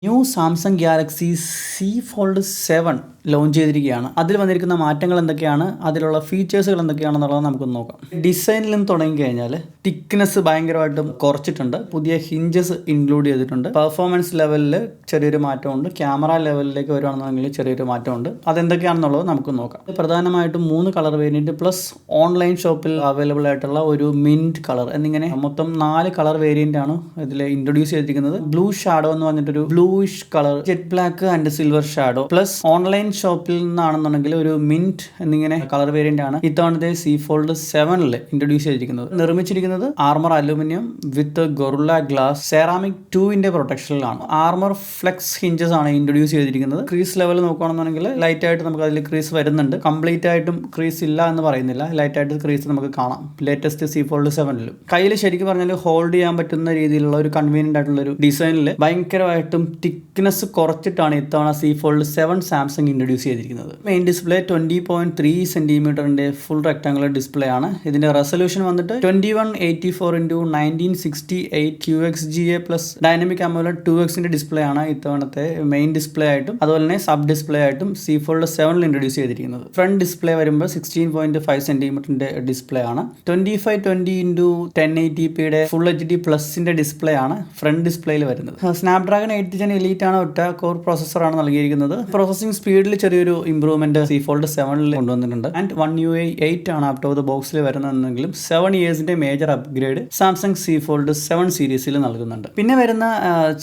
New Samsung Galaxy C Fold 7 launch ചെയ്തിരിക്കുകയാണ്. അതിൽ വന്നിരിക്കുന്ന മാറ്റങ്ങൾ എന്തൊക്കെയാണ്, അതിലുള്ള ഫീച്ചേഴ്സുകൾ എന്തൊക്കെയാണെന്നുള്ളത് നമുക്കൊന്ന് നോക്കാം. ഡിസൈനിൽ നിന്ന് തുടങ്ങിക്കഴിഞ്ഞാൽ തിക്നെസ് ഭയങ്കരമായിട്ടും കുറച്ചിട്ടുണ്ട്. പുതിയ ഹിഞ്ചസ് ഇൻക്ലൂഡ് ചെയ്തിട്ടുണ്ട്. പെർഫോമൻസ് ലെവലിൽ ചെറിയൊരു മാറ്റമുണ്ട്. ക്യാമറ ലെവലിലേക്ക് വരുവാണെന്നുണ്ടെങ്കിൽ ചെറിയൊരു മാറ്റമുണ്ട്. അതെന്തൊക്കെയാണെന്നുള്ളത് നമുക്ക് നോക്കാം. പ്രധാനമായിട്ടും 3 കളർ വേരിയൻറ്റ് പ്ലസ് ഓൺലൈൻ ഷോപ്പിൽ അവൈലബിൾ ആയിട്ടുള്ള ഒരു മിൻറ്റ് കളർ എന്നിങ്ങനെ മൊത്തം 4 കളർ വേരിയൻ്റ് ആണ് ഇതിൽ ഇൻട്രൊഡ്യൂസ് ചെയ്തിരിക്കുന്നത്. ബ്ലൂ ഷാഡോ എന്ന് പറഞ്ഞിട്ടൊരു bluish colour, jet black and silver shadow plus online ഷോപ്പിൽ നിന്നാണെന്നുണ്ടെങ്കിൽ ഒരു മിന്റ് എന്നിങ്ങനെ കളർ വേരിയന്റ് ആണ് ഇത്തവണത്തെ സി ഫോൾഡ് 7 ഇൻട്രൊഡ്യൂസ് ചെയ്തിരിക്കുന്നത്. നിർമ്മിച്ചിരിക്കുന്നത് armour aluminium with Gorilla glass ceramic 2 പ്രൊട്ടക്ഷനിലാണ്. ആർമർ ഫ്ലെക്സ് ഹിഞ്ചസ് ആണ് ഇൻട്രൊഡ്യൂസ് ചെയ്തിരിക്കുന്നത്. ക്രീസ് ലെവൽ നോക്കുകയാണെന്നുണ്ടെങ്കിൽ ലൈറ്റ് ആയിട്ട് നമുക്ക് അതിൽ ക്രീസ് വരുന്നുണ്ട്. കംപ്ലീറ്റ് ആയിട്ടും ക്രീസ് ഇല്ല എന്ന് പറയുന്നില്ല, ലൈറ്റ് ആയിട്ട് ക്രീസ് നമുക്ക് കാണാം ലേറ്റസ്റ്റ് സി ഫോൾഡ് 7 കയ്യിൽ ശരിക്കും പറഞ്ഞാൽ ഹോൾഡ് ചെയ്യാൻ പറ്റുന്ന രീതിയിലുള്ള ഒരു കൺവീനിയന്റ് ആയിട്ടുള്ള ഒരു ഡിസൈനിൽ ഭയങ്കരമായിട്ടും തിക്നെസ് കുറച്ചിട്ടാണ് ഇത്തവണ സി ഫോൾഡ് 7 സാംസങ് ഇൻട്രൊഡ്യൂസ് ചെയ്തിരിക്കുന്നത്. മെയിൻ ഡിസ്പ്ലേ 20.3 സെന്റിമീറ്ററിന്റെ ഫുൾ റെക്ടാങ്കുലർ ഡിസ്പ്ലേ ആണ്. ഇതിന്റെ റെസൊല്യൂഷൻ വന്നിട്ട് 2184x1968 QXGA plus dynamic AMOLED 2x display ആണ് ഇത്തവണത്തെ മെയിൻ ഡിസ്പ്ലേ ആയിട്ടും അതുപോലെ തന്നെ സബ് ഡിസ്പ്ലേ ആയിട്ടും സി ഫോൾഡ് 7 ഇൻട്രൊഡ്യൂസ് ചെയ്തിരിക്കുന്നത്. ഫ്രണ്ട് ഡിസ്പ്ലേ വരുമ്പോൾ 16.5 സെന്റിമീറ്ററിന്റെ ഡിസ്പ്ലേ ആണ്. 2520x1080p ഫുൾ HD പ്ലസിന്റെ ഡിസ്പ്ലേ ആണ് ഫ്രണ്ട് ഡിസ്പ്ലേയിൽ വരുന്നത്. സ്നാപ്ഡ്രാഗൺ 8th Gen എലീറ്റ് ആണ്, ഒറ്റ കോർ പ്രോസസ്സർ ആണ് നൽകിയിരിക്കുന്നത്. പ്രോസസിംഗ് സ്പീഡിൽ ചെറിയൊരു ഇംപ്രൂവ്മെന്റ് സി ഫോൾഡ് 7 കൊണ്ടുവന്നിട്ടുണ്ട്. ആൻഡ് 1 UI 8 ആണ് ഔട്ട് ഓഫ് ദ ബോക്സിൽ വരുന്നതെങ്കിലും 7 ഇയേഴ്സിന്റെ major upgrade Samsung Z Fold 7 സീരീസിൽ നൽകുന്നുണ്ട്. പിന്നെ വരുന്ന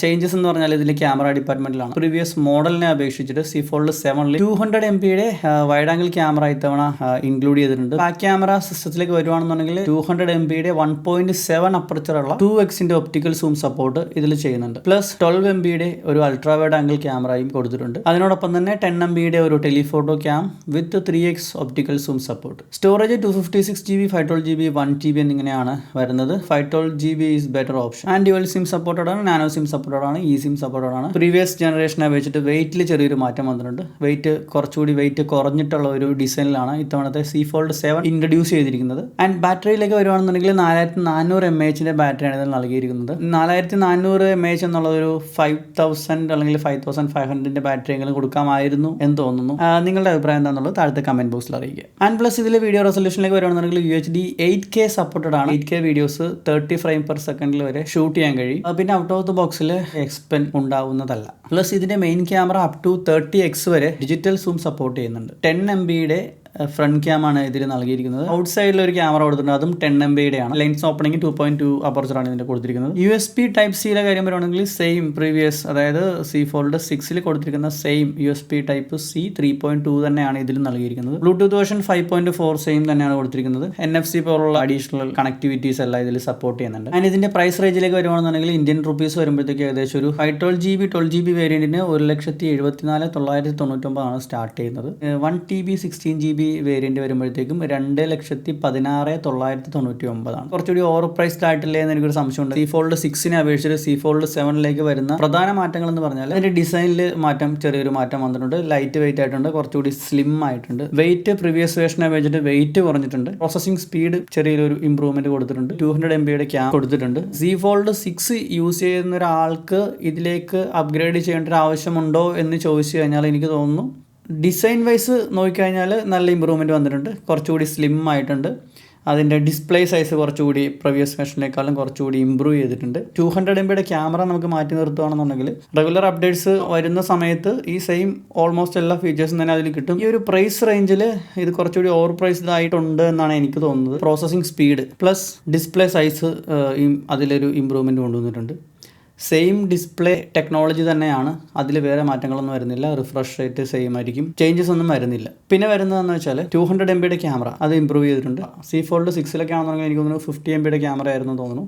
ചേഞ്ചസ് എന്ന് പറഞ്ഞാൽ ഇതിൽ ക്യാമറ ഡിപ്പാർട്ട്മെന്റിലാണ്. പ്രീവിയസ് മോഡലിനെ അപേക്ഷിച്ചിട്ട് C Fold 7 200 MP wide angle camera ഇത്തവണ ഇൻക്ലൂഡ് ചെയ്തിട്ടുണ്ട്. ബാക്ക് ക്യാമറ സിസ്റ്റത്തിലേക്ക് വരുവാണെന്നുണ്ടെങ്കിൽ 200 MP 1.7 അപ്പർച്ചറുള്ള 2x optical zoom support ഇതിൽ ചെയ്യുന്നുണ്ട്. പ്ലസ് 12 MP ഒരു അൾട്രാ വൈഡ് ആംഗിൾ ക്യാമറയും കൊടുത്തിട്ടുണ്ട്. അതിനോടൊപ്പം തന്നെ 10 MP ഒരു ടെലിഫോട്ടോ ക്യാം വിത്ത് 3x optical zoom support. Storage 256GB 512GB 1TB എന്നിങ്ങനെയാണ് വരുന്നത്. 512GB is better option. And dual SIM supported ആണ്, നാനോ സിം സപ്പോർട്ടഡ് ആണ്, ഇ സിം സപ്പോർട്ടഡ് ആണ്. പ്രീവിയസ് ജനറേഷനെ വെച്ചിട്ട് വെയിറ്റിൽ ചെറിയൊരു മാറ്റം വന്നിട്ടുണ്ട്. കുറച്ചുകൂടി വെയിറ്റ് കുറഞ്ഞിട്ടുള്ള ഒരു ഡിസൈനിലാണ് ഇത്തവണത്തെ സി ഫോൾഡ് 7 ഇൻട്രൊഡ്യൂസ് ചെയ്തിരിക്കുന്നത്. ആൻഡ് ബാറ്ററിയിലേക്ക് വരുവാണെന്നുണ്ടെങ്കിൽ 4400 mAh ബാറ്ററിയാണ് ഇതിൽ നൽകിയിരിക്കുന്നത്. 4400 mAh എന്നുള്ള ഒരു 5000 അല്ലെങ്കിൽ 5500 ബാറ്ററി എങ്കിലും കൊടുക്കാമായിരുന്നു എന്ന് തോന്നുന്നു. നിങ്ങളുടെ അഭിപ്രായം എന്താണെന്നുള്ളത് താഴത്തെ കമന്റ് ബോക്സിൽ അറിയിക്കുക. ആൻഡ് പ്ലസ് ഇതിലെ വീഡിയോ റെസൊല്യൂഷനിലേക്ക് വരുവാണെന്നുണ്ടെങ്കിൽ UHD 8K സപ്പോർട്ടഡ് ആണ്. 8K വീഡിയോസ് 30 frames/second വരെ ഷൂട്ട് ചെയ്യാൻ കഴിയും. പിന്നെ ഔട്ട് ഓഫ് ദ ബോക്സിൽ എക്സ്പെൻ ഉണ്ടാവുന്നതല്ല. പ്ലസ് ഇതിന്റെ main camera up to 30x വരെ ഡിജിറ്റൽ സൂം സപ്പോർട്ട് ചെയ്യുന്നുണ്ട്. 10 MP ഫ്രണ്ട് ക്യാം ആണ് ഇതിൽ നൽകിയിരിക്കുന്നത്. ഔട്ട് സൈഡിൽ ഒരു ക്യാമറ കൊടുത്തിട്ടുണ്ട്, അതും 10 MP ആണ്. ലെൻസ് ഓപ്പണിംഗ് 2.2 അപ്പർച്ചറാണ് ഇതിന്റെ കൊടുത്തിരിക്കുന്നത്. USB Type-C കാര്യം പറയുകയാണെങ്കിൽ സെയിം പ്രീവിയസ്, അതായത് സി ഫോൾഡ് 6 കൊടുത്തിരിക്കുന്ന സെയിം USB Type-C 3.2 തന്നെയാണ് ഇതിൽ നൽകിയിരിക്കുന്നത്. ബ്ലൂടൂത്ത് വേർഷൻ 5.4 സെയിം തന്നെയാണ് കൊടുത്തിരിക്കുന്നത്. NFC പോലുള്ള അഡീഷണൽ കണക്ടിവിറ്റീസ് എല്ലാം ഇതിൽ സപ്പോർട്ട് ചെയ്യുന്നുണ്ട്. ആൻഡ് ഇതിന്റെ പ്രൈസ് റേഞ്ചിലേക്ക് വരുവാണെന്നുണ്ടെങ്കിൽ ഇന്ത്യൻ റുപ്പീസ് വരുമ്പോഴത്തേക്ക് ഏകദേശം ഒരു 512GB വേരിയന്റിന് 1,74,999 ആണ് സ്റ്റാർട്ട് ചെയ്യുന്നത്. 1TB 16GB വേരിയന്റ് വരുമ്പോഴത്തേക്കും 2,16,999 ആണ്. കുറച്ചുകൂടി ഓവർ പ്രൈസ്ഡ് ആയിട്ടില്ലേ എന്ന് എനിക്കൊരു സംശയമുണ്ട്. സി ഫോൾഡ് 6 അപേക്ഷിച്ച് സി ഫോൾഡ് 7 വരുന്ന പ്രധാന മാറ്റങ്ങൾ എന്ന് പറഞ്ഞാൽ അതിന്റെ ഡിസൈനിൽ ചെറിയൊരു മാറ്റം വന്നിട്ടുണ്ട്. ലൈറ്റ് വെയിറ്റ് ആയിട്ടുണ്ട്, കുറച്ചുകൂടി സ്ലിം ആയിട്ടുണ്ട്. വെയിറ്റ് പ്രീവിയസ് വേർഷനെ അപേക്ഷിച്ചിട്ട് വെയിറ്റ് കുറഞ്ഞിട്ടുണ്ട്. പ്രോസസിംഗ് സ്പീഡ് ചെറിയൊരു ഇംപ്രൂവ്മെന്റ് കൊടുത്തിട്ടുണ്ട്. 200 MP ക്യാം കൊടുത്തിട്ടുണ്ട്. സി ഫോൾഡ് 6 യൂസ് ചെയ്യുന്ന ഒരാൾക്ക് ഇതിലേക്ക് അപ്ഗ്രേഡ് ചെയ്യേണ്ട ഒരു ആവശ്യമുണ്ടോ എന്ന് ചോദിച്ചു കഴിഞ്ഞാൽ എനിക്ക് തോന്നുന്നു ഡിസൈൻ വൈസ് നോക്കിക്കഴിഞ്ഞാൽ നല്ല ഇമ്പ്രൂവ്മെൻറ്റ് വന്നിട്ടുണ്ട്. കുറച്ചുകൂടി സ്ലിം ആയിട്ടുണ്ട്. അതിൻ്റെ ഡിസ്പ്ലേ സൈസ് കുറച്ചുകൂടി പ്രീവിയസ് വേർഷനേക്കാളും കുറച്ചുകൂടി ഇമ്പ്രൂവ് ചെയ്തിട്ടുണ്ട്. 200 MP ക്യാമറ നമുക്ക് മാറ്റി നിർത്തുകയാണെന്നുണ്ടെങ്കിൽ റെഗുലർ അപ്ഡേറ്റ്സ് വരുന്ന സമയത്ത് ഈ സെയിം ഓൾമോസ്റ്റ് എല്ലാ ഫീച്ചേഴ്സും തന്നെ അതിൽ കിട്ടും. ഈ ഒരു പ്രൈസ് റേഞ്ചിൽ ഇത് കുറച്ചുകൂടി ഓവർ പ്രൈസ്ഡ് ആയിട്ടുണ്ട് എന്നാണ് എനിക്ക് തോന്നുന്നത്. Processing speed plus display size അതിലൊരു ഇമ്പ്രൂവ്മെൻറ്റ് കൊണ്ടുവന്നിട്ടുണ്ട്. സെയിം ഡിസ്പ്ലേ ടെക്നോളജി തന്നെയാണ്, അതിൽ വേറെ മാറ്റങ്ങളൊന്നും വരുന്നില്ല. റിഫ്രഷ് റേറ്റ് സെയിം ആയിരിക്കും, ചേഞ്ചസ് ഒന്നും വരുന്നില്ല. പിന്നെ വരുന്നതെന്ന് വെച്ചാൽ 200 MP ക്യാമറ അത് ഇമ്പ്രൂവ് ചെയ്തിട്ടുണ്ട്. സി ഫോൾഡ് 6 ആണെന്നുണ്ടെങ്കിൽ എനിക്ക് തോന്നുന്നു 50 MP ക്യാമറ ആയിരുന്നു തോന്നുന്നു.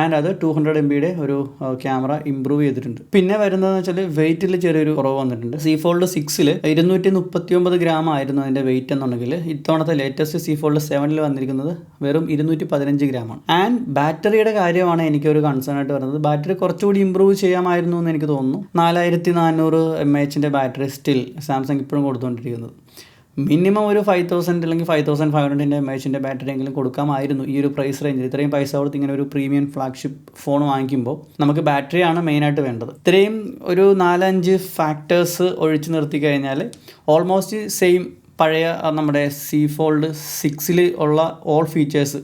ആൻഡ് അത് 200 MP ഒരു ക്യാമറ ഇമ്പ്രൂവ് ചെയ്തിട്ടുണ്ട്. പിന്നെ വരുന്നതെന്ന് വെച്ചാൽ വെയിറ്റിൽ ചെറിയൊരു കുറവ് വന്നിട്ടുണ്ട്. സി ഫോൾഡ് 6 239 ഗ്രാം ആയിരുന്നു അതിൻ്റെ വെയിറ്റ് എന്നുണ്ടെങ്കിൽ ഇത്തവണത്തെ ലേറ്റസ്റ്റ് സി ഫോൾഡ് 7 വന്നിരിക്കുന്നത് വെറും 215 ഗ്രാമാണ്. ആൻഡ് ബാറ്ററിയുടെ കാര്യമാണ് എനിക്കൊരു കൺസേൺ ആയിട്ട് വരുന്നത്. ബാറ്ററി കുറച്ചുകൂടി ഇമ്പ്രൂവ് ചെയ്യാമായിരുന്നു എന്ന് എനിക്ക് തോന്നുന്നു. 4400 mAh ബാറ്ററി സ്റ്റിൽ സാംസങ് ഇപ്പോഴും കൊടുത്തുകൊണ്ടിരിക്കുന്നത്. മിനിമം ഒരു 5000 അല്ലെങ്കിൽ 5500 mAh ബാറ്ററി എങ്കിലും കൊടുക്കാമായിരുന്നു ഈ ഒരു പ്രൈസ് റേഞ്ചിൽ. ഇത്രയും പൈസ കൊടുത്ത് ഇങ്ങനെ ഒരു പ്രീമിയം ഫ്ലാഗ്ഷിപ്പ് ഫോൺ വാങ്ങിക്കുമ്പോൾ നമുക്ക് ബാറ്ററിയാണ് മെയിനായിട്ട് വേണ്ടത്. ഇത്രയും ഒരു 4-5 ഫാക്ടേഴ്സ് ഒഴിച്ചു നിർത്തി കഴിഞ്ഞാൽ ഓൾമോസ്റ്റ് സെയിം പഴയ നമ്മുടെ C Fold 6 ഉള്ള ഓൾ ഫീച്ചേഴ്സ്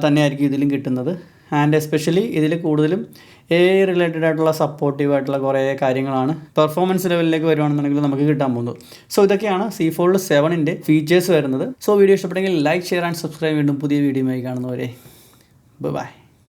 തന്നെയായിരിക്കും ഇതിലും കിട്ടുന്നത്. ആൻഡ് എസ്പെഷ്യലി ഇതിൽ കൂടുതലും AI റിലേറ്റഡ് ആയിട്ടുള്ള സപ്പോർട്ടീവ് ആയിട്ടുള്ള കുറേ കാര്യങ്ങളാണ് പെർഫോമൻസ് ലെവലിലേക്ക് വരുവാണെന്നുണ്ടെങ്കിൽ നമുക്ക് കിട്ടാൻ പോകുന്നത്. സോ ഇതൊക്കെയാണ് C Fold 7 ഫീച്ചേഴ്സ് വരുന്നത്. സോ വീഡിയോ ഇഷ്ടപ്പെട്ടെങ്കിൽ ലൈക്ക്, ഷെയർ ആൻഡ് സബ്സ്ക്രൈബ്. വീണ്ടും പുതിയ വീഡിയോയുമായി കാണുന്നവരെ ബൈ.